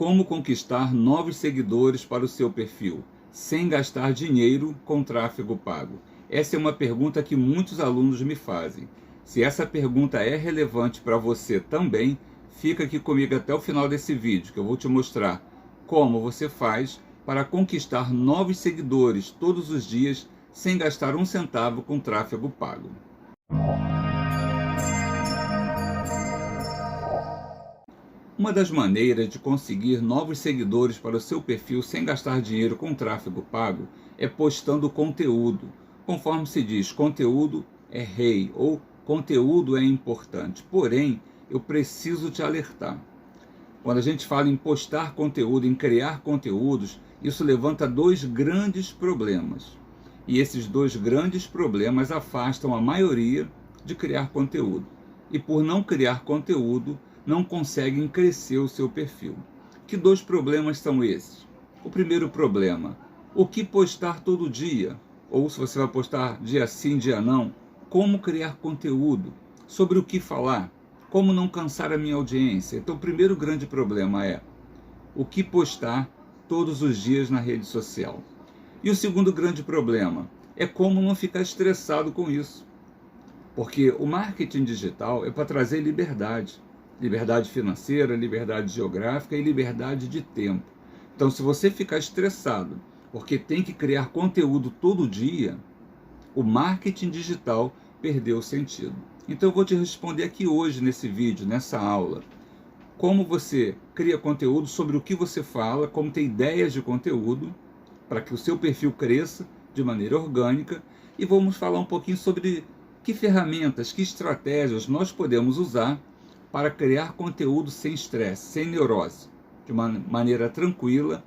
Como conquistar novos seguidores para o seu perfil, sem gastar dinheiro com tráfego pago? Essa é uma pergunta que muitos alunos me fazem. Se essa pergunta é relevante para você também, fica aqui comigo até o final desse vídeo, que eu vou te mostrar como você faz para conquistar novos seguidores todos os dias, sem gastar um centavo com tráfego pago. Uma das maneiras de conseguir novos seguidores para o seu perfil sem gastar dinheiro com tráfego pago é postando conteúdo. Conforme se diz, conteúdo é rei ou conteúdo é importante. Porém, eu preciso te alertar. Quando a gente fala em postar conteúdo, em criar conteúdos, isso levanta dois grandes problemas. E esses dois grandes problemas afastam a maioria de criar conteúdo. E por não criar conteúdo, não conseguem crescer o seu perfil. Que dois problemas são esses? O primeiro problema, o que postar todo dia? Ou se você vai postar dia sim, dia não, como criar conteúdo? Sobre o que falar? Como não cansar a minha audiência? Então o primeiro grande problema é o que postar todos os dias na rede social. E o segundo grande problema é como não ficar estressado com isso. Porque o marketing digital é para trazer liberdade. Liberdade financeira, liberdade geográfica e liberdade de tempo. Então, se você ficar estressado porque tem que criar conteúdo todo dia, o marketing digital perdeu o sentido. Então, eu vou te responder aqui hoje, nesse vídeo, nessa aula, como você cria conteúdo, sobre o que você fala, como ter ideias de conteúdo, para que o seu perfil cresça de maneira orgânica, e vamos falar um pouquinho sobre que ferramentas, que estratégias nós podemos usar para criar conteúdo sem estresse, sem neurose, de uma maneira tranquila,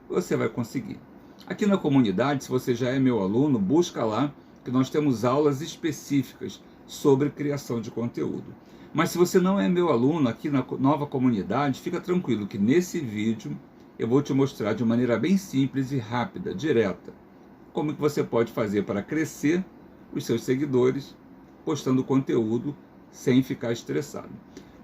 você vai conseguir. Aqui na comunidade, se você já é meu aluno, busca lá que nós temos aulas específicas sobre criação de conteúdo. Mas se você não é meu aluno aqui na nova comunidade, fica tranquilo que nesse vídeo eu vou te mostrar de maneira bem simples e rápida, direta, como que você pode fazer para crescer os seus seguidores postando conteúdo sem ficar estressado.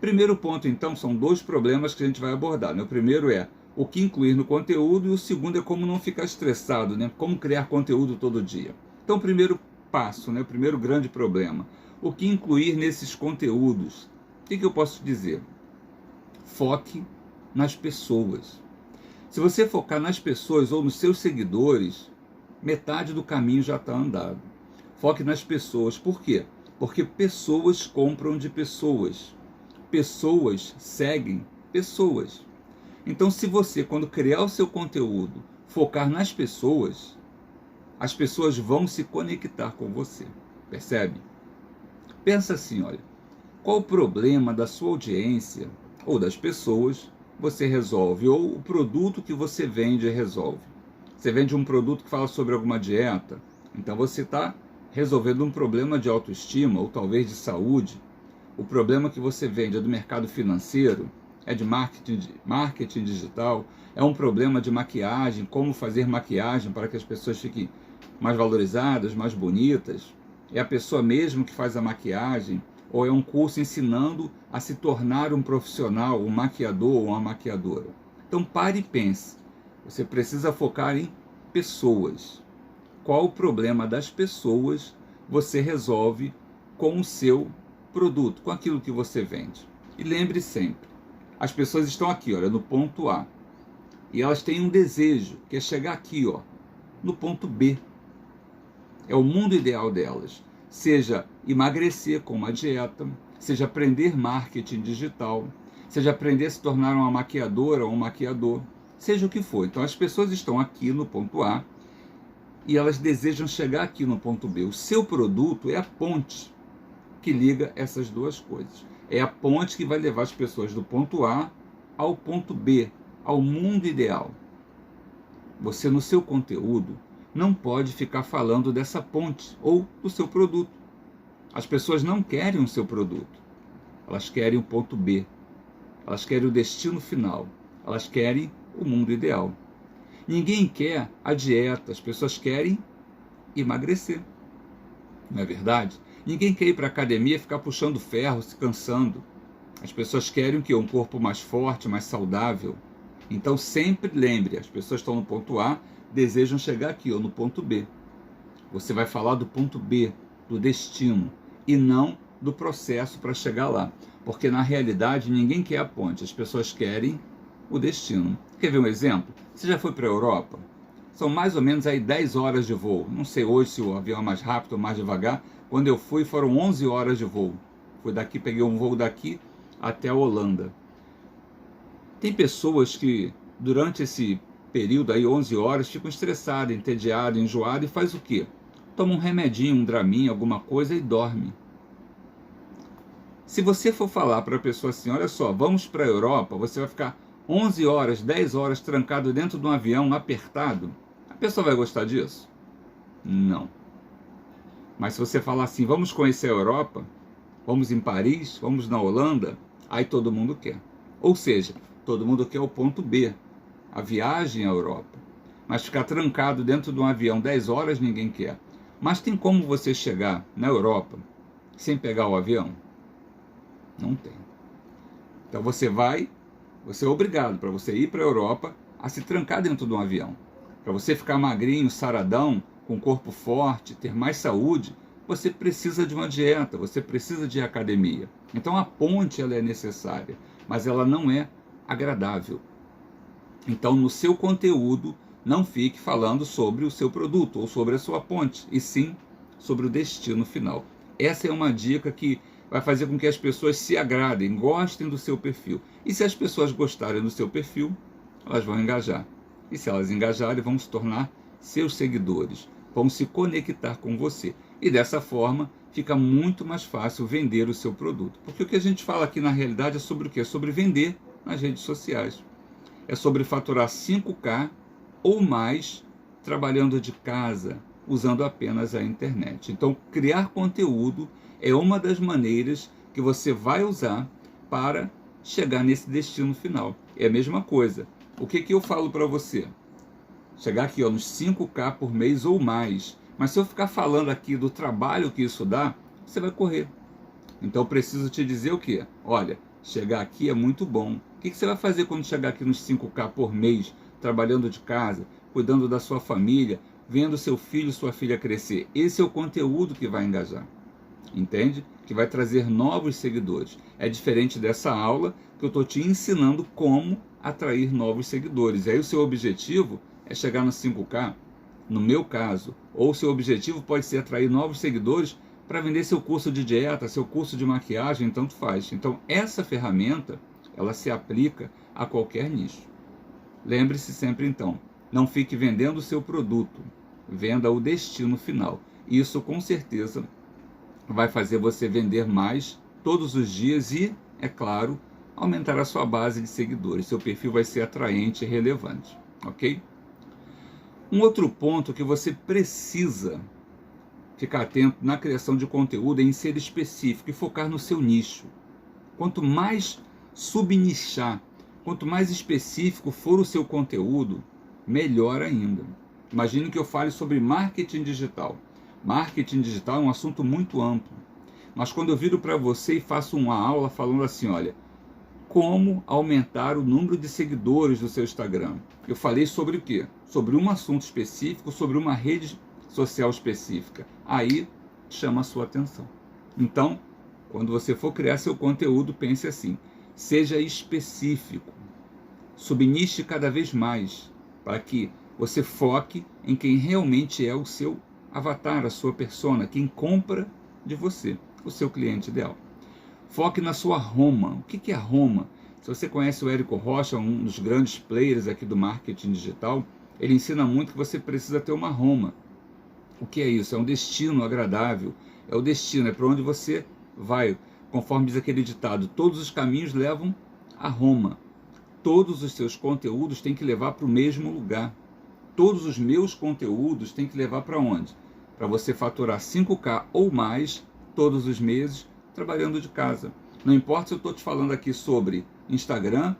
Primeiro ponto, então, são dois problemas que a gente vai abordar, né? O primeiro é o que incluir no conteúdo e o segundo é como não ficar estressado, né? Como criar conteúdo todo dia. Então, o primeiro passo, né? O primeiro grande problema, o que incluir nesses conteúdos? O que eu posso dizer? Foque nas pessoas. Se você focar nas pessoas ou nos seus seguidores, metade do caminho já está andado. Foque nas pessoas. Por quê? Porque pessoas compram de pessoas. Pessoas seguem pessoas. Então, se você, quando criar o seu conteúdo, focar nas pessoas, as pessoas vão se conectar com você. Percebe? Pensa assim, olha, qual o problema da sua audiência ou das pessoas você resolve, ou o produto que você vende resolve. Você vende um produto que fala sobre alguma dieta, então você está resolvendo um problema de autoestima ou talvez de saúde. O problema que você vende é do mercado financeiro, é de marketing digital, é um problema de maquiagem, como fazer maquiagem para que as pessoas fiquem mais valorizadas, mais bonitas. É a pessoa mesmo que faz a maquiagem, ou é um curso ensinando a se tornar um profissional, um maquiador ou uma maquiadora. Então pare e pense, você precisa focar em pessoas. Qual o problema das pessoas você resolve com o seu produto, com aquilo que você vende. E lembre sempre, as pessoas estão aqui, olha, no ponto A, e elas têm um desejo, que é chegar aqui, ó, no ponto B. É o mundo ideal delas, seja emagrecer com uma dieta, seja aprender marketing digital, seja aprender a se tornar uma maquiadora ou um maquiador, seja o que for. Então as pessoas estão aqui no ponto A e elas desejam chegar aqui no ponto B. O seu produto é a ponte que liga essas duas coisas. É a ponte que vai levar as pessoas do ponto A ao ponto B, ao mundo ideal. Você, no seu conteúdo, não pode ficar falando dessa ponte ou do seu produto. As pessoas não querem o seu produto. Elas querem o ponto B. Elas querem o destino final. Elas querem o mundo ideal. Ninguém quer a dieta. As pessoas querem emagrecer. Não é verdade? Ninguém quer ir para a academia e ficar puxando ferro, se cansando. As pessoas querem o quê? Um corpo mais forte, mais saudável. Então sempre lembre, as pessoas estão no ponto A, desejam chegar aqui, ou no ponto B. Você vai falar do ponto B, do destino, e não do processo para chegar lá. Porque na realidade ninguém quer a ponte, as pessoas querem o destino. Quer ver um exemplo? Você já foi para a Europa? São mais ou menos aí 10 horas de voo. Não sei hoje se o avião é mais rápido ou mais devagar. Quando eu fui foram 11 horas de voo. Fui daqui, peguei um voo daqui até a Holanda. Tem pessoas que durante esse período aí, 11 horas, ficam estressadas, entediadas, enjoadas e faz o quê? Toma um remedinho, um draminha, alguma coisa e dorme. Se você for falar para a pessoa assim, olha só, vamos para a Europa, você vai ficar 11 horas, 10 horas trancado dentro de um avião apertado, a pessoa vai gostar disso? Não. Mas se você falar assim, vamos conhecer a Europa, vamos em Paris, vamos na Holanda, aí todo mundo quer. Ou seja, todo mundo quer o ponto B, a viagem à Europa. Mas ficar trancado dentro de um avião 10 horas ninguém quer. Mas tem como você chegar na Europa sem pegar o avião? Não tem. Então você é obrigado, para você ir para a Europa, a se trancar dentro de um avião. Para você ficar magrinho, saradão, com corpo forte, ter mais saúde, você precisa de uma dieta, você precisa de academia. Então a ponte ela é necessária, mas ela não é agradável. Então no seu conteúdo, não fique falando sobre o seu produto ou sobre a sua ponte, e sim sobre o destino final. Essa é uma dica que vai fazer com que as pessoas se agradem, gostem do seu perfil. E se as pessoas gostarem do seu perfil, elas vão engajar. E se elas engajarem, vão se tornar seus seguidores, vão se conectar com você. E dessa forma, fica muito mais fácil vender o seu produto. Porque o que a gente fala aqui na realidade é sobre o quê? É sobre vender nas redes sociais. É sobre faturar 5K ou mais trabalhando de casa, usando apenas a internet. Então, criar conteúdo é uma das maneiras que você vai usar para chegar nesse destino final. É a mesma coisa. O que eu falo para você? Chegar aqui nos 5K por mês ou mais. Mas se eu ficar falando aqui do trabalho que isso dá, você vai correr. Então eu preciso te dizer o quê? Olha, chegar aqui é muito bom. O que você vai fazer quando chegar aqui nos 5K por mês, trabalhando de casa, cuidando da sua família, vendo seu filho, sua filha crescer? Esse é o conteúdo que vai engajar. Entende? Que vai trazer novos seguidores. É diferente dessa aula que eu estou te ensinando como atrair novos seguidores. E aí o seu objetivo é chegar no 5K, no meu caso, ou seu objetivo pode ser atrair novos seguidores para vender seu curso de dieta, seu curso de maquiagem, tanto faz. Então essa ferramenta, ela se aplica a qualquer nicho. Lembre-se sempre então, não fique vendendo o seu produto, venda o destino final. Isso com certeza vai fazer você vender mais todos os dias e, é claro, aumentar a sua base de seguidores. Seu perfil vai ser atraente e relevante, ok? Um outro ponto que você precisa ficar atento na criação de conteúdo é em ser específico e focar no seu nicho. Quanto mais subnichar, quanto mais específico for o seu conteúdo, melhor ainda. Imagine que eu fale sobre marketing digital. Marketing digital é um assunto muito amplo. Mas quando eu viro para você e faço uma aula falando assim, olha, como aumentar o número de seguidores do seu Instagram. Eu falei sobre o quê? Sobre um assunto específico, sobre uma rede social específica. Aí chama a sua atenção. Então, quando você for criar seu conteúdo, pense assim, seja específico, subniche cada vez mais, para que você foque em quem realmente é o seu avatar, a sua persona, quem compra de você, o seu cliente ideal. Foque na sua Roma. O que é a Roma? Se você conhece o Érico Rocha, um dos grandes players aqui do marketing digital, ele ensina muito que você precisa ter uma Roma. O que é isso? É um destino agradável. É o destino, é para onde você vai. Conforme diz aquele ditado, todos os caminhos levam a Roma. Todos os seus conteúdos têm que levar para o mesmo lugar. Todos os meus conteúdos têm que levar para onde? Para você faturar 5K ou mais todos os meses, trabalhando de casa. Não importa se eu estou te falando aqui sobre Instagram,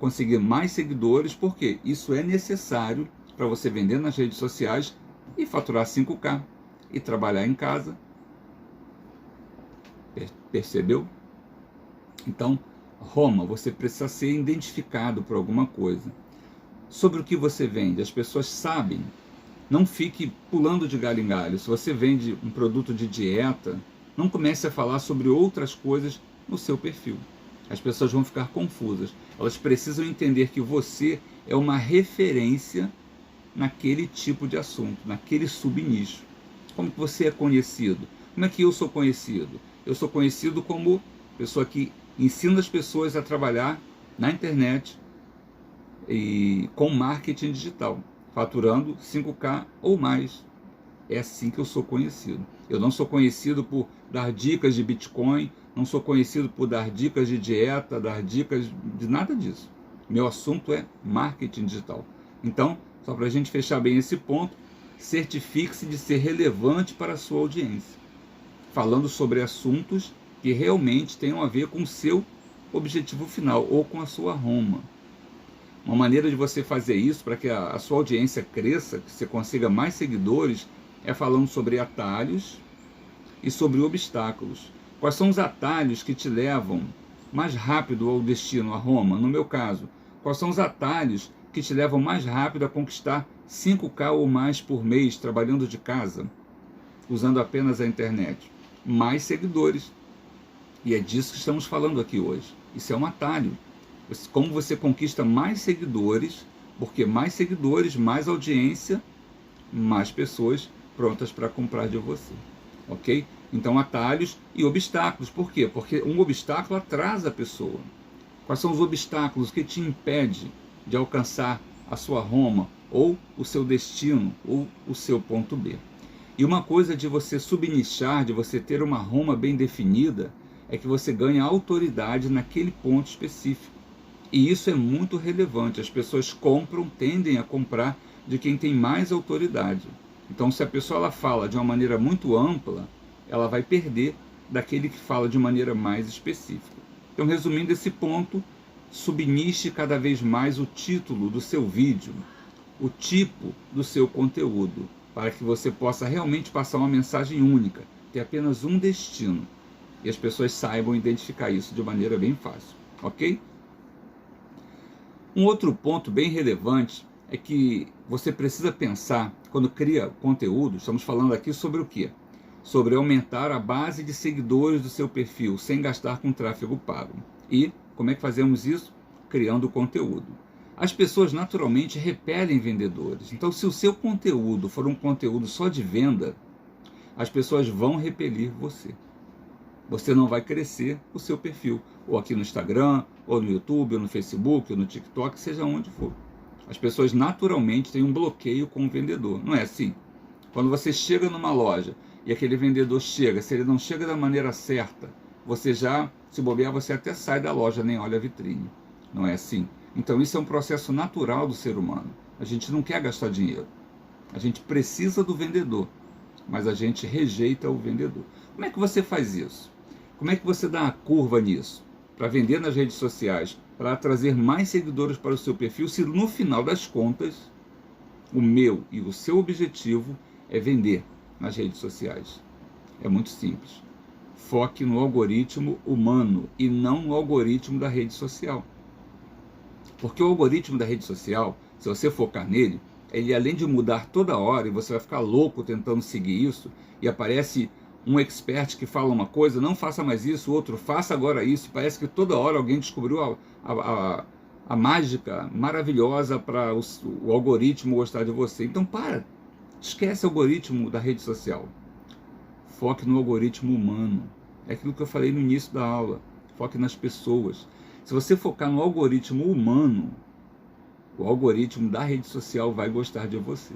conseguir mais seguidores, porque isso é necessário para você vender nas redes sociais e faturar 5K e trabalhar em casa. Percebeu? Então, Roma, você precisa ser identificado por alguma coisa. Sobre o que você vende, as pessoas sabem. Não fique pulando de galho em galho. Se você vende um produto de dieta, não comece a falar sobre outras coisas no seu perfil. As pessoas vão ficar confusas. Elas precisam entender que você é uma referência naquele tipo de assunto, naquele subnicho. Como que você é conhecido? Como é que eu sou conhecido? Eu sou conhecido como pessoa que ensina as pessoas a trabalhar na internet e com marketing digital, faturando 5K ou mais. É assim que eu sou conhecido. Eu não sou conhecido por dar dicas de Bitcoin, não sou conhecido por dar dicas de dieta, dar dicas de nada disso. Meu assunto é marketing digital. Então, só para a gente fechar bem esse ponto, certifique-se de ser relevante para a sua audiência, falando sobre assuntos que realmente tenham a ver com o seu objetivo final ou com a sua Roma. Uma maneira de você fazer isso para que a sua audiência cresça, que você consiga mais seguidores, é falando sobre atalhos e sobre obstáculos. Quais são os atalhos que te levam mais rápido ao destino, a Roma? No meu caso, quais são os atalhos que te levam mais rápido a conquistar 5K ou mais por mês trabalhando de casa, usando apenas a internet? Mais seguidores. E é disso que estamos falando aqui hoje. Isso é um atalho. Como você conquista mais seguidores, porque mais seguidores, mais audiência, mais pessoas prontas para comprar de você. Ok? Então, atalhos e obstáculos. Por quê? Porque um obstáculo atrasa a pessoa. Quais são os obstáculos que te impedem de alcançar a sua Roma, ou o seu destino, ou o seu ponto B? E uma coisa de você subnichar, de você ter uma Roma bem definida, é que você ganha autoridade naquele ponto específico. E isso é muito relevante. As pessoas tendem a comprar de quem tem mais autoridade. Então, se a pessoa ela fala de uma maneira muito ampla, ela vai perder daquele que fala de maneira mais específica. Então, resumindo esse ponto, subniche cada vez mais o título do seu vídeo, o tipo do seu conteúdo, para que você possa realmente passar uma mensagem única, ter apenas um destino. E as pessoas saibam identificar isso de maneira bem fácil, ok? Um outro ponto bem relevante é que você precisa pensar, quando cria conteúdo, estamos falando aqui sobre o quê? Sobre aumentar a base de seguidores do seu perfil, sem gastar com tráfego pago. E como é que fazemos isso? Criando conteúdo. As pessoas naturalmente repelem vendedores. Então, se o seu conteúdo for um conteúdo só de venda, as pessoas vão repelir você. Você não vai crescer o seu perfil, ou aqui no Instagram, ou no YouTube, ou no Facebook, ou no TikTok, seja onde for. As pessoas naturalmente têm um bloqueio com o vendedor, não é assim? Quando você chega numa loja e aquele vendedor chega, se ele não chega da maneira certa, você já, se bobear, você até sai da loja, nem olha a vitrine, não é assim? Então isso é um processo natural do ser humano. A gente não quer gastar dinheiro, a gente precisa do vendedor, mas a gente rejeita o vendedor. Como é que você faz isso? Como é que você dá a curva nisso? Para vender nas redes sociais, para trazer mais seguidores para o seu perfil, se no final das contas, o meu e o seu objetivo é vender nas redes sociais. É muito simples. Foque no algoritmo humano e não no algoritmo da rede social. Porque o algoritmo da rede social, se você focar nele, ele além de mudar toda hora, e você vai ficar louco tentando seguir isso, e aparece um expert que fala uma coisa, não faça mais isso, o outro faça agora isso, parece que toda hora alguém descobriu a mágica maravilhosa para o algoritmo gostar de você. Então esquece o algoritmo da rede social, foque no algoritmo humano. É aquilo que eu falei no início da aula, foque nas pessoas. Se você focar no algoritmo humano, o algoritmo da rede social vai gostar de você.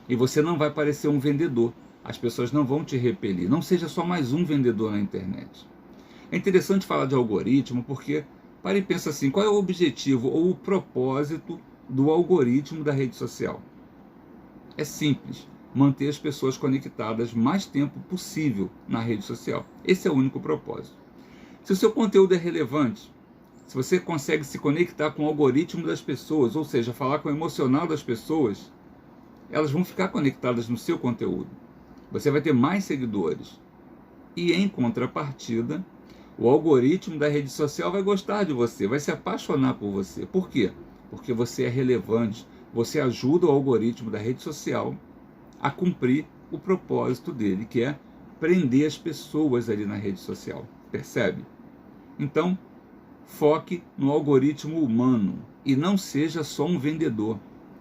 E você não vai parecer um vendedor. As pessoas não vão te repelir. Não seja só mais um vendedor na internet. É interessante falar de algoritmo porque, para e pensa assim, qual é o objetivo ou o propósito do algoritmo da rede social? É simples, manter as pessoas conectadas mais tempo possível na rede social. Esse é o único propósito. Se o seu conteúdo é relevante, se você consegue se conectar com o algoritmo das pessoas, ou seja, falar com o emocional das pessoas, elas vão ficar conectadas no seu conteúdo. Você vai ter mais seguidores. E em contrapartida, O algoritmo da rede social vai gostar de você, vai se apaixonar por você. Por quê? Porque você é relevante, você ajuda o algoritmo da rede social a cumprir o propósito dele, que é prender as pessoas ali na rede social. Percebe? Então, foque no algoritmo humano e não seja só um vendedor.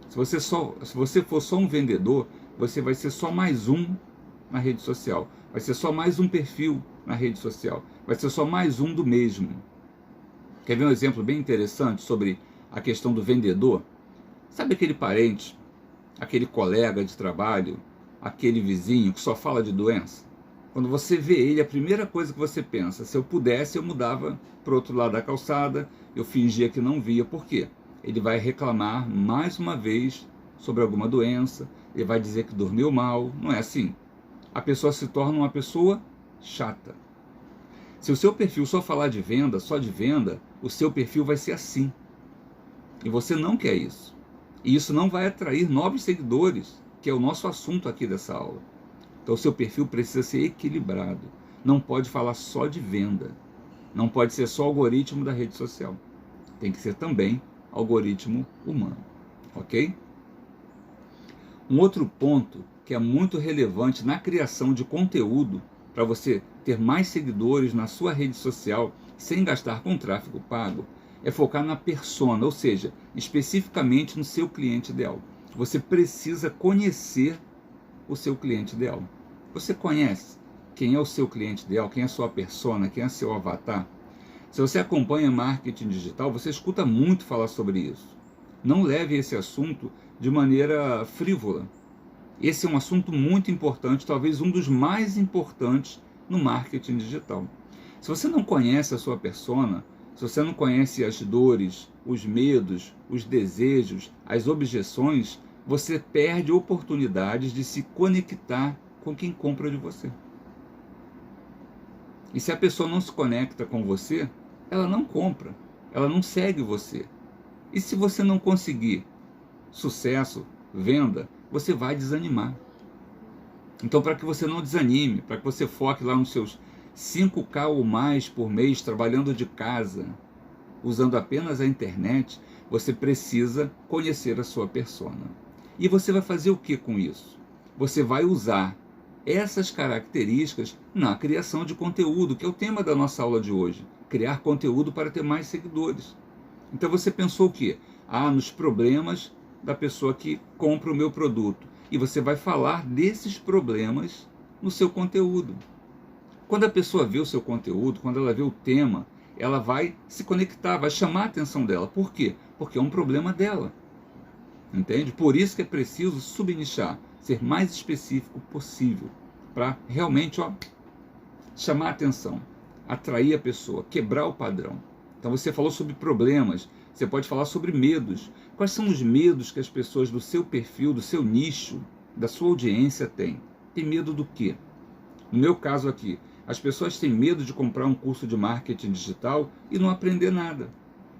Se você for só um vendedor, você vai ser só mais um na rede social. Vai ser só mais um perfil na rede social. Vai ser só mais um do mesmo. Quer ver um exemplo bem interessante sobre a questão do vendedor? Sabe aquele parente, aquele colega de trabalho, aquele vizinho que só fala de doença? Quando você vê ele, a primeira coisa que você pensa, se eu pudesse, eu mudava para o outro lado da calçada, eu fingia que não via. Por quê? Ele vai reclamar mais uma vez sobre alguma doença, ele vai dizer que dormiu mal. Não é assim. A pessoa se torna uma pessoa chata. Se o seu perfil só falar de venda, só de venda, o seu perfil vai ser assim. E você não quer isso. E isso não vai atrair novos seguidores, que é o nosso assunto aqui dessa aula. Então o seu perfil precisa ser equilibrado. Não pode falar só de venda. Não pode ser só algoritmo da rede social. Tem que ser também algoritmo humano. Ok? Um outro ponto que é muito relevante na criação de conteúdo para você ter mais seguidores na sua rede social sem gastar com tráfego pago é focar na persona, ou seja, especificamente no seu cliente ideal. Você precisa conhecer o seu cliente ideal. Você conhece quem é o seu cliente ideal, quem é a sua persona, quem é o seu avatar? Se você acompanha marketing digital, você escuta muito falar sobre isso. Não leve esse assunto de maneira frívola. Esse é um assunto muito importante, talvez um dos mais importantes no marketing digital. Se você não conhece a sua persona, se você não conhece as dores, os medos, os desejos, as objeções, você perde oportunidades de se conectar com quem compra de você. E se a pessoa não se conecta com você, ela não compra, ela não segue você. E se você não conseguir sucesso, venda, você vai desanimar. Então, para que você não desanime, para que você foque lá nos seus 5K ou mais por mês trabalhando de casa, usando apenas a internet, você precisa conhecer a sua persona. E você vai fazer o que com isso? Você vai usar essas características na criação de conteúdo, que é o tema da nossa aula de hoje. Criar conteúdo para ter mais seguidores. Então você pensou o quê? Nos problemas da pessoa que compra o meu produto. E você vai falar desses problemas no seu conteúdo. Quando a pessoa vê o seu conteúdo, quando ela vê o tema, ela vai se conectar, vai chamar a atenção dela. Por quê? Porque é um problema dela. Entende? Por isso que é preciso subnichar, ser mais específico possível, para realmente chamar a atenção, atrair a pessoa, quebrar o padrão. Então você falou sobre problemas, você pode falar sobre medos. Quais são os medos que as pessoas do seu perfil, do seu nicho, da sua audiência têm? Tem medo do quê? No meu caso aqui, as pessoas têm medo de comprar um curso de marketing digital e não aprender nada.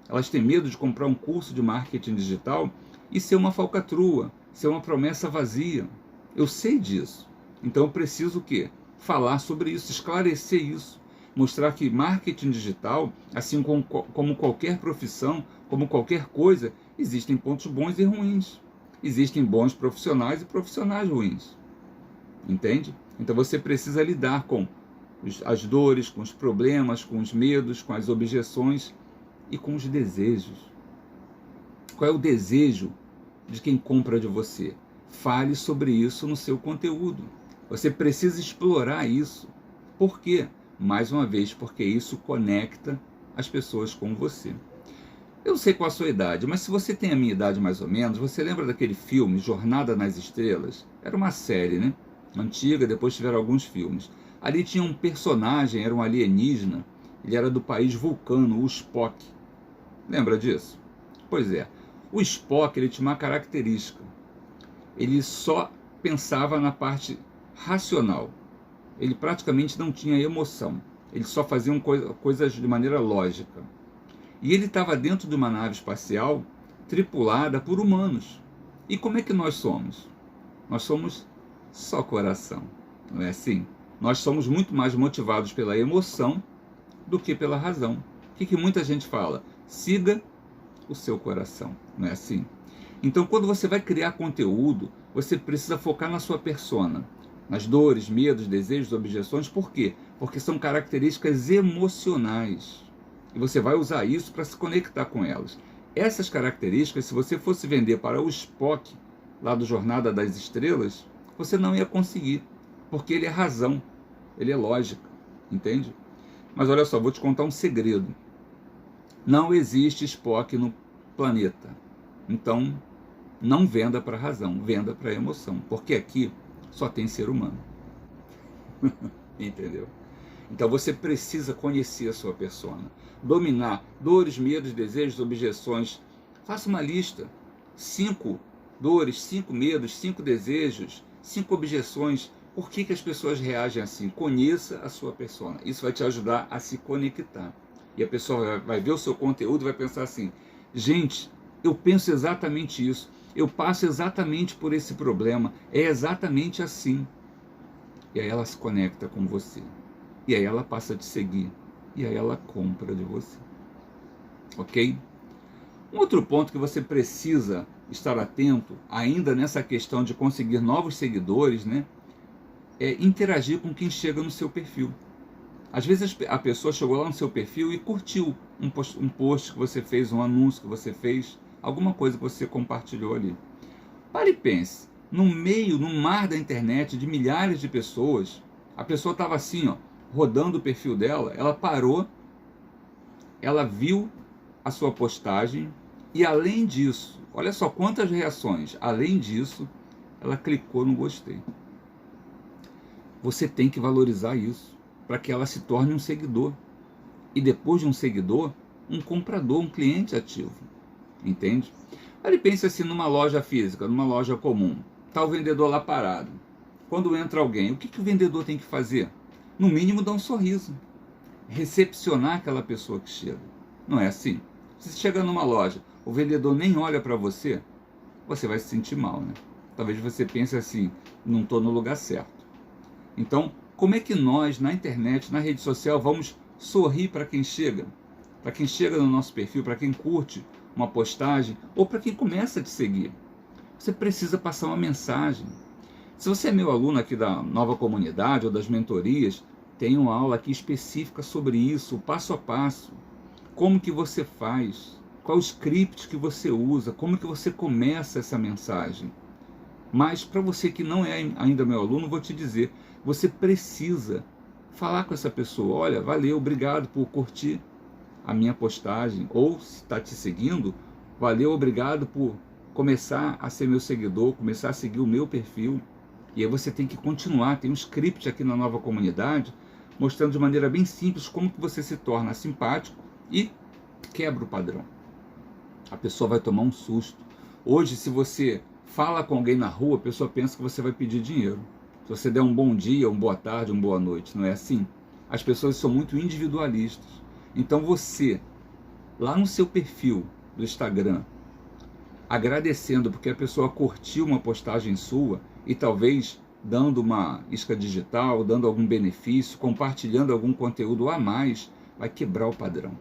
Elas têm medo de comprar um curso de marketing digital e ser uma falcatrua, ser uma promessa vazia. Eu sei disso. Então eu preciso o quê? Falar sobre isso, esclarecer isso. Mostrar que marketing digital, assim como qualquer profissão, como qualquer coisa, existem pontos bons e ruins. Existem bons profissionais e profissionais ruins. Entende? Então você precisa lidar com as dores, com os problemas, com os medos, com as objeções e com os desejos. Qual é o desejo de quem compra de você? Fale sobre isso no seu conteúdo. Você precisa explorar isso. Por quê? Mais uma vez, porque isso conecta as pessoas com você. Eu não sei qual a sua idade, mas se você tem a minha idade mais ou menos, você lembra daquele filme Jornada nas Estrelas? Era uma série, né? Antiga, depois tiveram alguns filmes. Ali tinha um personagem, era um alienígena, ele era do país Vulcano, o Spock. Lembra disso? Pois é, o Spock ele tinha uma característica, ele só pensava na parte racional, ele praticamente não tinha emoção, ele só fazia coisas de maneira lógica. E ele estava dentro de uma nave espacial tripulada por humanos. E como é que nós somos? Nós somos só coração, não é assim? Nós somos muito mais motivados pela emoção do que pela razão. O que muita gente fala? Siga o seu coração, não é assim? Então, quando você vai criar conteúdo, você precisa focar na sua persona, nas dores, medos, desejos, objeções. Por quê? Porque são características emocionais. E você vai usar isso para se conectar com elas. Essas características, se você fosse vender para o Spock, lá do Jornada das Estrelas, você não ia conseguir. Porque ele é razão, ele é lógica, entende? Mas olha só, vou te contar um segredo. Não existe Spock no planeta. Então, não venda para razão, venda para emoção. Porque aqui só tem ser humano. Entendeu? Então você precisa conhecer a sua persona. Dominar dores, medos, desejos, objeções. Faça uma lista. 5 dores, 5 medos, 5 desejos, 5 objeções. Por que as pessoas reagem assim? Conheça a sua persona. Isso vai te ajudar a se conectar. E a pessoa vai ver o seu conteúdo e vai pensar assim: gente, eu penso exatamente isso. Eu passo exatamente por esse problema. É exatamente assim. E aí ela se conecta com você. E aí ela passa a te seguir. E aí ela compra de você. Ok? Um outro ponto que você precisa estar atento, ainda nessa questão de conseguir novos seguidores, né? É interagir com quem chega no seu perfil. Às vezes a pessoa chegou lá no seu perfil e curtiu um post que você fez, um anúncio que você fez, alguma coisa que você compartilhou ali. Pare e pense, no mar da internet de milhares de pessoas, a pessoa estava assim, ó, rodando o perfil dela, ela parou, ela viu a sua postagem e além disso, olha só quantas reações, além disso, ela clicou no gostei. Você tem que valorizar isso, para que ela se torne um seguidor. E depois de um seguidor, um comprador, um cliente ativo. Entende? Aí pense assim numa loja física, numa loja comum. Está o vendedor lá parado. Quando entra alguém, o que o vendedor tem que fazer? No mínimo dar um sorriso. Recepcionar aquela pessoa que chega. Não é assim? Se você chega numa loja, o vendedor nem olha para você, você vai se sentir mal, né? Talvez você pense assim, não estou no lugar certo. Então, como é que nós, na internet, na rede social, vamos sorrir para quem chega? Para quem chega no nosso perfil, para quem curte uma postagem, ou para quem começa a te seguir. Você precisa passar uma mensagem. Se você é meu aluno aqui da nova comunidade ou das mentorias, tem uma aula aqui específica sobre isso, o passo a passo. Como que você faz? Qual o script que você usa? Como que você começa essa mensagem? Mas para você que não é ainda meu aluno, vou te dizer, você precisa falar com essa pessoa. Olha, valeu, obrigado por curtir a minha postagem. Ou se está te seguindo, valeu, obrigado por começar a ser meu seguidor, começar a seguir o meu perfil. E aí você tem que continuar, tem um script aqui na nova comunidade, mostrando de maneira bem simples como que você se torna simpático e quebra o padrão. A pessoa vai tomar um susto. Hoje, se você fala com alguém na rua, a pessoa pensa que você vai pedir dinheiro. Se você der um bom dia, uma boa tarde, uma boa noite, não é assim? As pessoas são muito individualistas. Então você, lá no seu perfil do Instagram, agradecendo porque a pessoa curtiu uma postagem sua e talvez dando uma isca digital, dando algum benefício, compartilhando algum conteúdo a mais, vai quebrar o padrão.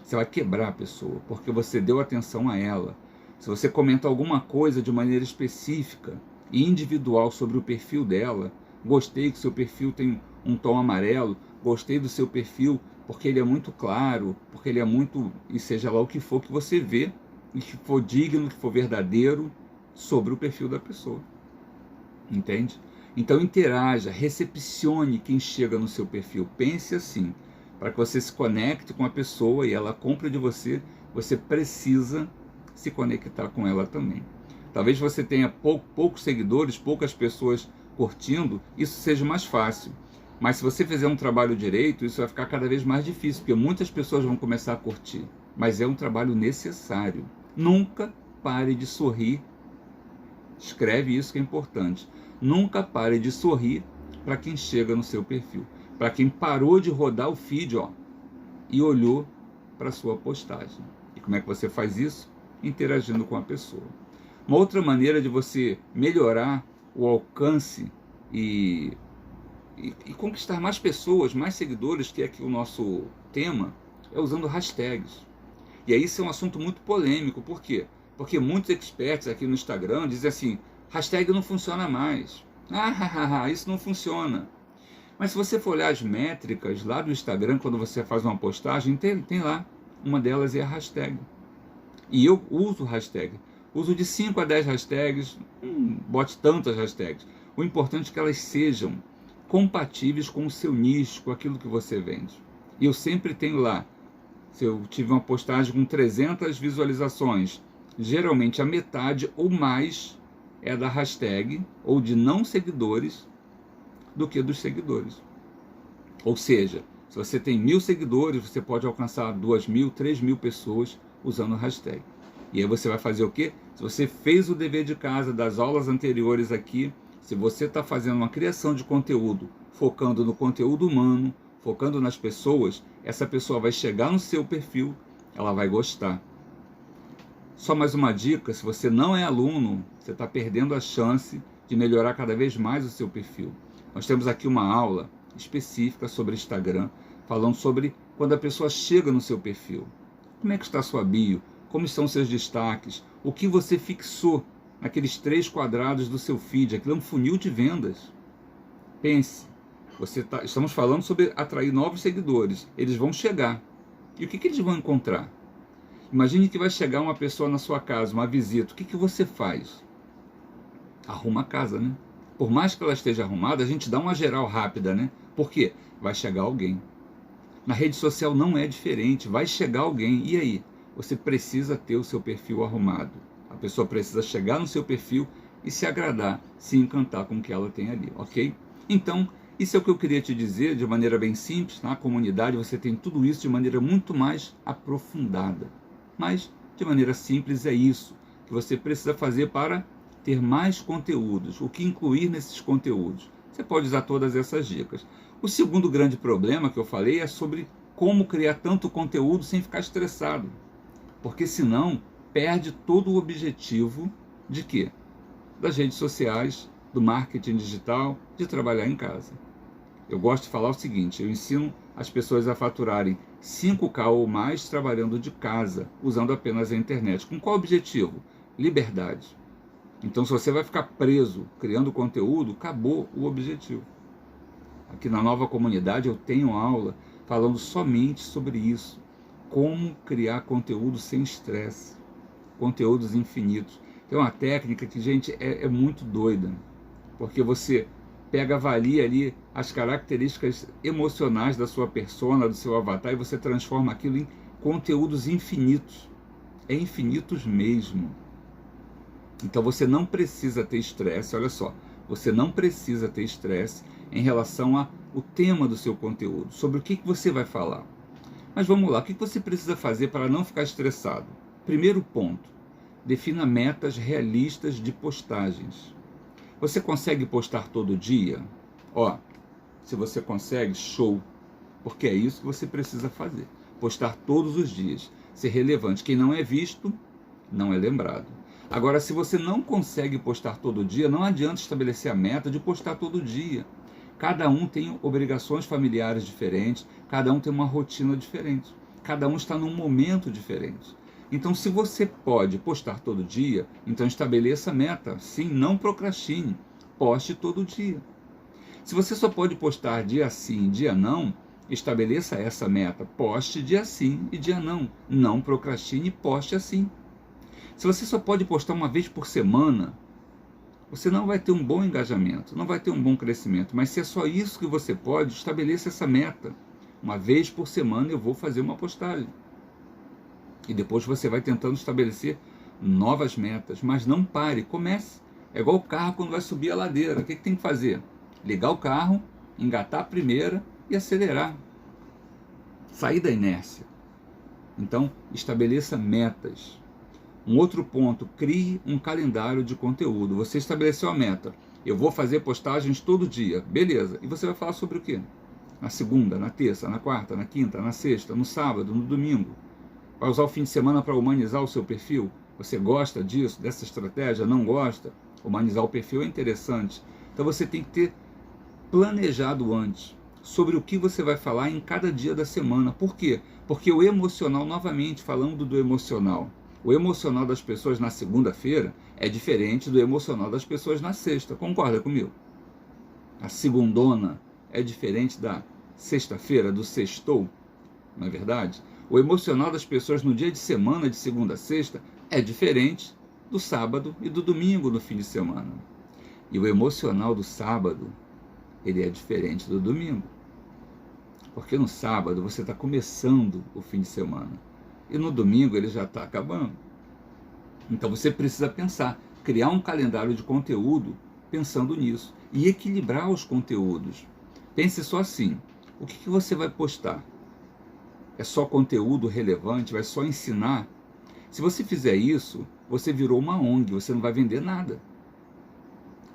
Você vai quebrar a pessoa, porque você deu atenção a ela. Se você comenta alguma coisa de maneira específica e individual sobre o perfil dela, gostei que seu perfil tem um tom amarelo, gostei do seu perfil porque ele é muito claro, porque ele é muito, e seja lá o que for que você vê, e que for digno, que for verdadeiro sobre o perfil da pessoa. Entende? Então interaja, recepcione quem chega no seu perfil. Pense assim, para que você se conecte com a pessoa e ela compre de você, você precisa se conectar com ela também. Talvez você tenha poucos seguidores, poucas pessoas curtindo, isso seja mais fácil. Mas se você fizer um trabalho direito, isso vai ficar cada vez mais difícil, porque muitas pessoas vão começar a curtir. Mas é um trabalho necessário. Nunca pare de sorrir. Escreve isso que é importante. Nunca pare de sorrir para quem chega no seu perfil. Para quem parou de rodar o feed, e olhou para a sua postagem. E como é que você faz isso? Interagindo com a pessoa. Uma outra maneira de você melhorar o alcance e conquistar mais pessoas, mais seguidores, que é aqui o nosso tema é usando hashtags. E aí isso é um assunto muito polêmico. Por quê? Porque muitos experts aqui no Instagram dizem assim, hashtag não funciona mais. Isso não funciona. Mas se você for olhar as métricas lá do Instagram, quando você faz uma postagem, tem lá, uma delas é a hashtag. E eu uso hashtag. Uso de 5 a 10 hashtags, bote tantas hashtags. O importante é que elas sejam compatíveis com o seu nicho, com aquilo que você vende. E eu sempre tenho lá, se eu tive uma postagem com 300 visualizações, geralmente a metade ou mais é da hashtag ou de não seguidores do que dos seguidores. Ou seja, se você tem 1000 seguidores, você pode alcançar 2000, 3000 pessoas usando a hashtag. E aí você vai fazer o quê? Se você fez o dever de casa das aulas anteriores aqui, se você está fazendo uma criação de conteúdo, focando no conteúdo humano, focando nas pessoas, essa pessoa vai chegar no seu perfil, ela vai gostar. Só mais uma dica, se você não é aluno, você está perdendo a chance de melhorar cada vez mais o seu perfil. Nós temos aqui uma aula específica sobre Instagram, falando sobre quando a pessoa chega no seu perfil. Como é que está a sua bio? Como estão seus destaques? O que você fixou naqueles 3 quadrados do seu feed? Aquilo é um funil de vendas. Pense, estamos falando sobre atrair novos seguidores. Eles vão chegar. E o que eles vão encontrar? Imagine que vai chegar uma pessoa na sua casa, uma visita. O que você faz? Arruma a casa, né? Por mais que ela esteja arrumada, a gente dá uma geral rápida, né? Por quê? Vai chegar alguém. Na rede social não é diferente. Vai chegar alguém. E aí? Você precisa ter o seu perfil arrumado. A pessoa precisa chegar no seu perfil e se agradar, se encantar com o que ela tem ali, ok? Então, isso é o que eu queria te dizer de maneira bem simples. Na comunidade você tem tudo isso de maneira muito mais aprofundada. Mas, de maneira simples, é isso que você precisa fazer para ter mais conteúdos. O que incluir nesses conteúdos? Você pode usar todas essas dicas. O segundo grande problema que eu falei é sobre como criar tanto conteúdo sem ficar estressado. Porque senão perde todo o objetivo de quê? Das redes sociais, do marketing digital, de trabalhar em casa. Eu gosto de falar o seguinte, eu ensino as pessoas a faturarem 5K ou mais trabalhando de casa, usando apenas a internet. Com qual objetivo? Liberdade. Então, se você vai ficar preso criando conteúdo, acabou o objetivo. Aqui na nova comunidade eu tenho aula falando somente sobre isso. Como criar conteúdo sem estresse. Conteúdos infinitos. Tem uma técnica que, gente, é muito doida. Porque você avalia ali as características emocionais da sua persona, do seu avatar, e você transforma aquilo em conteúdos infinitos. É infinitos mesmo. Então você não precisa ter estresse, olha só, você não precisa ter estresse em relação ao tema do seu conteúdo, sobre o que você vai falar. Mas vamos lá, o que você precisa fazer para não ficar estressado? Primeiro ponto, defina metas realistas de postagens. Você consegue postar todo dia? Se você consegue, show, porque é isso que você precisa fazer, postar todos os dias, ser relevante. Quem não é visto, não é lembrado. Agora, se você não consegue postar todo dia, não adianta estabelecer a meta de postar todo dia. Cada um tem obrigações familiares diferentes, cada um tem uma rotina diferente, cada um está num momento diferente. Então, se você pode postar todo dia, então estabeleça a meta. Sim, não procrastine, poste todo dia. Se você só pode postar dia sim, dia não, estabeleça essa meta. Poste dia sim e dia não. Não procrastine, poste assim. Se você só pode postar uma vez por semana, você não vai ter um bom engajamento, não vai ter um bom crescimento. Mas se é só isso que você pode, estabeleça essa meta. Uma vez por semana eu vou fazer uma postagem. E depois você vai tentando estabelecer novas metas. Mas não pare, comece. É igual o carro quando vai subir a ladeira. O que tem que fazer? Ligar o carro, engatar a primeira e acelerar. Sair da inércia. Então, estabeleça metas. Um outro ponto, crie um calendário de conteúdo. Você estabeleceu a meta. Eu vou fazer postagens todo dia. Beleza. E você vai falar sobre o quê? Na segunda, na terça, na quarta, na quinta, na sexta, no sábado, no domingo. Vai usar o fim de semana para humanizar o seu perfil? Você gosta disso, dessa estratégia? Não gosta? Humanizar o perfil é interessante. Então você tem que ter planejado antes. sobre o que você vai falar em cada dia da semana. Por quê? Porque o emocional, novamente, falando do emocional, o emocional das pessoas na segunda-feira é diferente do emocional das pessoas na sexta. Concorda comigo? A segundona é diferente da sexta-feira, do sextou, não é verdade? O emocional das pessoas no dia de semana, de segunda a sexta, é diferente do sábado e do domingo no fim de semana. E o emocional do sábado, ele é diferente do domingo. Porque no sábado você está começando o fim de semana. E no domingo ele já está acabando. Então você precisa pensar, criar um calendário de conteúdo pensando nisso. E equilibrar os conteúdos. Pense só assim, o que você vai postar? É só conteúdo relevante? Vai só ensinar? Se você fizer isso, você virou uma ONG, você não vai vender nada.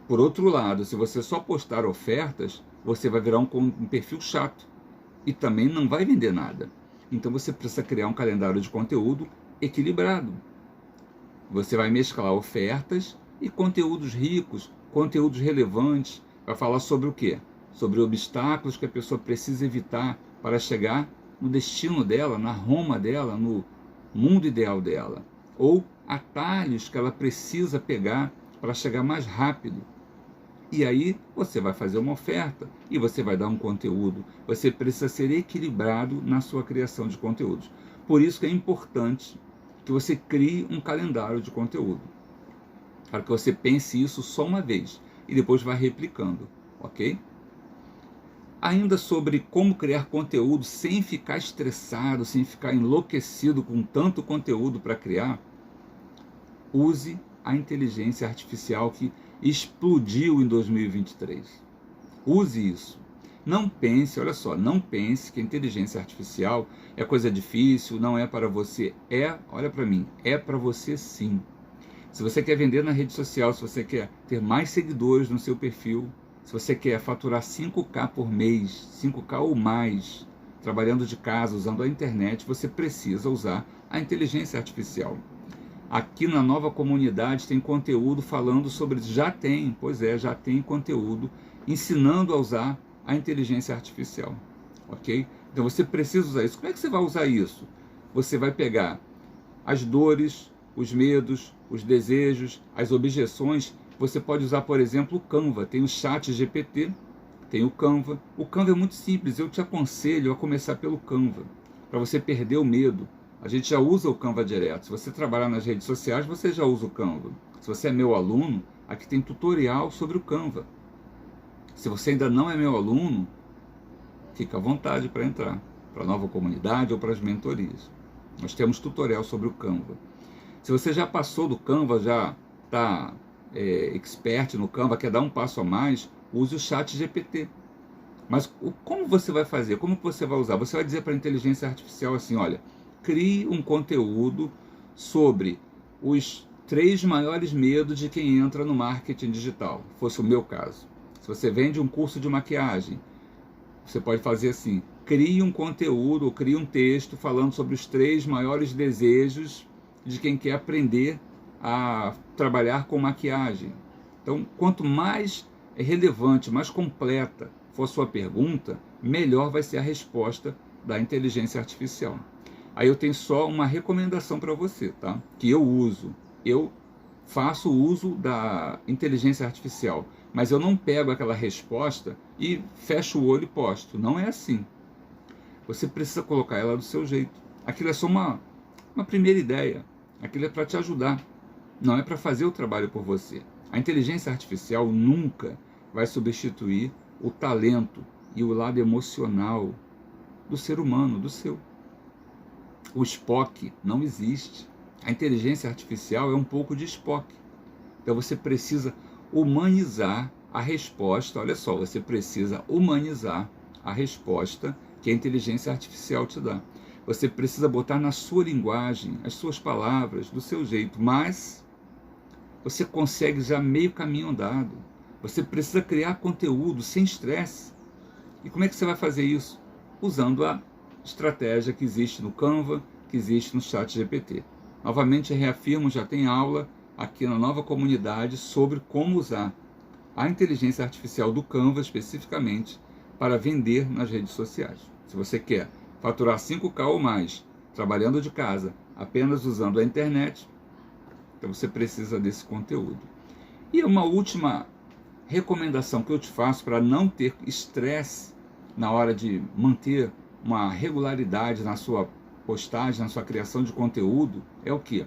Por outro lado, se você só postar ofertas, você vai virar um perfil chato e também não vai vender nada. Então você precisa criar um calendário de conteúdo equilibrado. Você vai mesclar ofertas e conteúdos ricos, conteúdos relevantes. Vai falar sobre o quê? Sobre obstáculos que a pessoa precisa evitar para chegar no destino dela, na Roma dela, no mundo ideal dela. Ou atalhos que ela precisa pegar para chegar mais rápido. E aí você vai fazer uma oferta e você vai dar um conteúdo. Você precisa ser equilibrado na sua criação de conteúdos. Por isso que é importante que você crie um calendário de conteúdo. Para que você pense isso só uma vez e depois vá replicando, ok? Ainda sobre como criar conteúdo sem ficar estressado, sem ficar enlouquecido com tanto conteúdo para criar, use a inteligência artificial que explodiu em 2023. Use isso. Não pense, olha só, não pense que a inteligência artificial é coisa difícil, não é para você. Olha para mim, é para você sim. Se você quer vender na rede social, se você quer ter mais seguidores no seu perfil, se você quer faturar 5K por mês, 5K ou mais, trabalhando de casa, usando a internet, você precisa usar a inteligência artificial. Aqui na nova comunidade tem conteúdo falando sobre, já tem conteúdo ensinando a usar a inteligência artificial, ok? Então você precisa usar isso. Como é que você vai usar isso? Você vai pegar as dores, os medos, os desejos, as objeções. Você pode usar, por exemplo, o Canva. Tem o ChatGPT, tem o Canva. O Canva é muito simples, eu te aconselho a começar pelo Canva, para você perder o medo. A gente já usa o Canva direto. Se você trabalhar nas redes sociais, você já usa o Canva. Se você é meu aluno, aqui tem tutorial sobre o Canva. Se você ainda não é meu aluno, fica à vontade para entrar para a nova comunidade ou para as mentorias. Nós temos tutorial sobre o Canva. Se você já passou do Canva, já está expert no Canva, quer dar um passo a mais, use o ChatGPT. Mas como você vai fazer? Como você vai usar? Você vai dizer para a inteligência artificial assim, olha, crie um conteúdo sobre os 3 maiores medos de quem entra no marketing digital. Fosse o meu caso. Se você vende um curso de maquiagem, você pode fazer assim, crie um conteúdo ou crie um texto falando sobre os 3 maiores desejos de quem quer aprender a trabalhar com maquiagem. Então, quanto mais relevante, mais completa for a sua pergunta, melhor vai ser a resposta da inteligência artificial. Aí eu tenho só uma recomendação para você, tá? Que eu uso. Eu faço uso da inteligência artificial, mas eu não pego aquela resposta e fecho o olho e posto. Não é assim. Você precisa colocar ela do seu jeito. Aquilo é só uma primeira ideia. Aquilo é para te ajudar. Não é para fazer o trabalho por você. A inteligência artificial nunca vai substituir o talento e o lado emocional do ser humano, do seu. O Spock não existe. A inteligência artificial é um pouco de Spock. Então você precisa humanizar a resposta. Olha só, você precisa humanizar a resposta que a inteligência artificial te dá. Você precisa botar na sua linguagem, as suas palavras, do seu jeito, mas você consegue já meio caminho andado. Você precisa criar conteúdo sem estresse. E como é que você vai fazer isso? Usando a estratégia que existe no Canva, que existe no ChatGPT. Novamente reafirmo, já tem aula aqui na nova comunidade sobre como usar a inteligência artificial do Canva especificamente para vender nas redes sociais. Se você quer faturar 5K ou mais, trabalhando de casa, apenas usando a internet, então você precisa desse conteúdo. E uma última recomendação que eu te faço para não ter estresse na hora de manter uma regularidade na sua postagem, na sua criação de conteúdo, é o quê?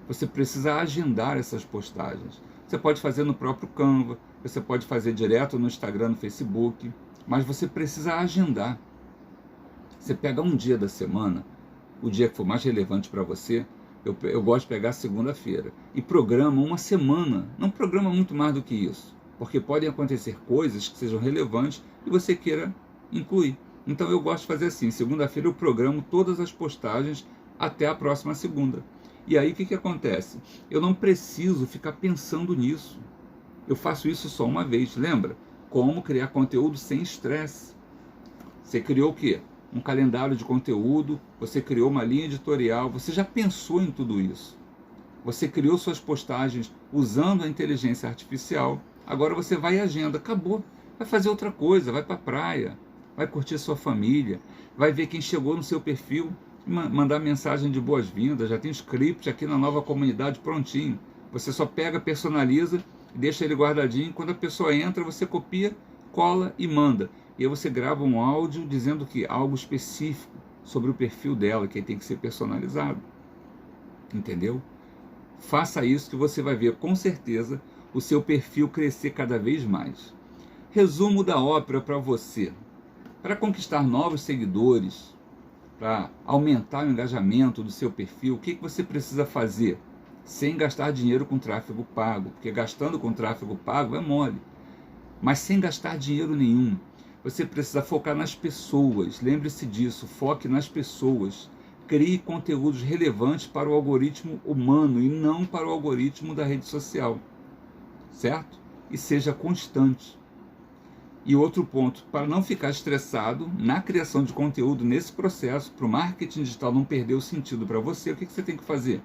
Você precisa agendar essas postagens. Você pode fazer no próprio Canva, você pode fazer direto no Instagram, no Facebook, mas você precisa agendar. Você pega um dia da semana, o dia que for mais relevante para você. Eu gosto de pegar segunda-feira e programa uma semana, não programa muito mais do que isso, porque podem acontecer coisas que sejam relevantes e você queira incluir. Então eu gosto de fazer assim, segunda-feira eu programo todas as postagens até a próxima segunda. E aí o que acontece? Eu não preciso ficar pensando nisso. Eu faço isso só uma vez, lembra? Como criar conteúdo sem estresse. Você criou o quê? Um calendário de conteúdo, você criou uma linha editorial, você já pensou em tudo isso. Você criou suas postagens usando a inteligência artificial, agora você vai e agenda, acabou. Vai fazer outra coisa, vai para a praia, vai curtir sua família, vai ver quem chegou no seu perfil, mandar mensagem de boas-vindas, já tem o script aqui na nova comunidade prontinho. Você só pega, personaliza, deixa ele guardadinho, quando a pessoa entra, você copia, cola e manda. E aí você grava um áudio dizendo que algo específico sobre o perfil dela, que tem que ser personalizado. Entendeu? Faça isso que você vai ver com certeza o seu perfil crescer cada vez mais. Resumo da ópera para você. Para conquistar novos seguidores, para aumentar o engajamento do seu perfil, o que você precisa fazer? Sem gastar dinheiro com tráfego pago, porque gastando com tráfego pago é mole. Mas sem gastar dinheiro nenhum. Você precisa focar nas pessoas, lembre-se disso, foque nas pessoas. Crie conteúdos relevantes para o algoritmo humano e não para o algoritmo da rede social, certo? E seja constante. E outro ponto, para não ficar estressado na criação de conteúdo nesse processo, para o marketing digital não perder o sentido para você, o que você tem que fazer?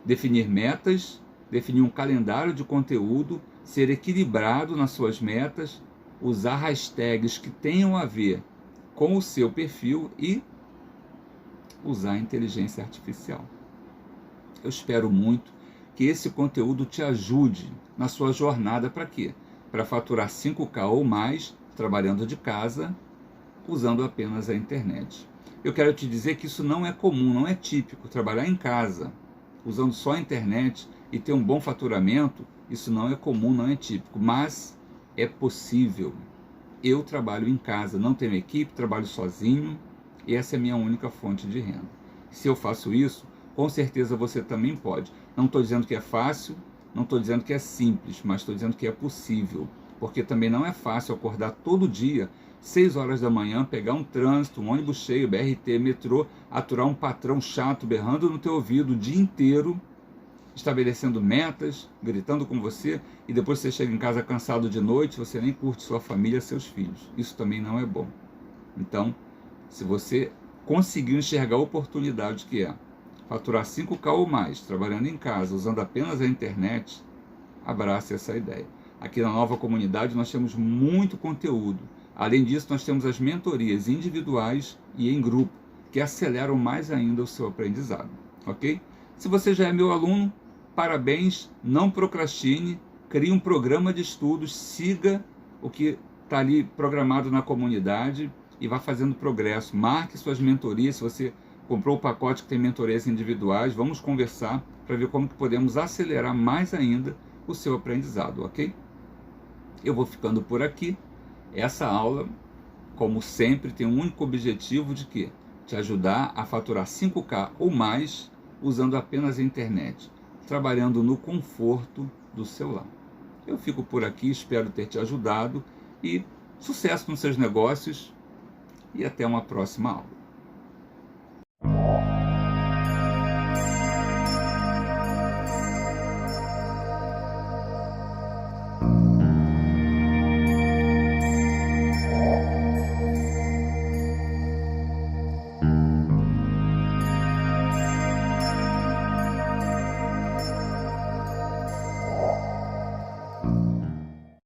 Definir metas, definir um calendário de conteúdo, ser equilibrado nas suas metas, usar hashtags que tenham a ver com o seu perfil e usar a inteligência artificial. Eu espero muito que esse conteúdo te ajude na sua jornada para quê? Para faturar 5K ou mais, trabalhando de casa, usando apenas a internet. Eu quero te dizer que isso não é comum, não é típico. Trabalhar em casa, usando só a internet e ter um bom faturamento, isso não é comum, não é típico, mas é possível. Eu trabalho em casa, não tenho equipe, trabalho sozinho e essa é a minha única fonte de renda. Se eu faço isso, com certeza você também pode. Não estou dizendo que é fácil, não estou dizendo que é simples, mas estou dizendo que é possível. Porque também não é fácil acordar todo dia, 6 horas da manhã, pegar um trânsito, um ônibus cheio, BRT, metrô, aturar um patrão chato, berrando no teu ouvido o dia inteiro, estabelecendo metas, gritando com você, e depois você chega em casa cansado de noite, você nem curte sua família, seus filhos. Isso também não é bom. Então, se você conseguir enxergar a oportunidade que é faturar 5K ou mais, trabalhando em casa, usando apenas a internet, abrace essa ideia. Aqui na nova comunidade nós temos muito conteúdo. Além disso, nós temos as mentorias individuais e em grupo, que aceleram mais ainda o seu aprendizado. Ok? Se você já é meu aluno, parabéns, não procrastine, crie um programa de estudos, siga o que está ali programado na comunidade e vá fazendo progresso. Marque suas mentorias, se você comprou o pacote que tem mentorias individuais, vamos conversar para ver como que podemos acelerar mais ainda o seu aprendizado, ok? Eu vou ficando por aqui. Essa aula, como sempre, tem um único objetivo de quê? Te ajudar a faturar 5K ou mais usando apenas a internet, trabalhando no conforto do seu lar. Eu fico por aqui, espero ter te ajudado e sucesso nos seus negócios e até uma próxima aula.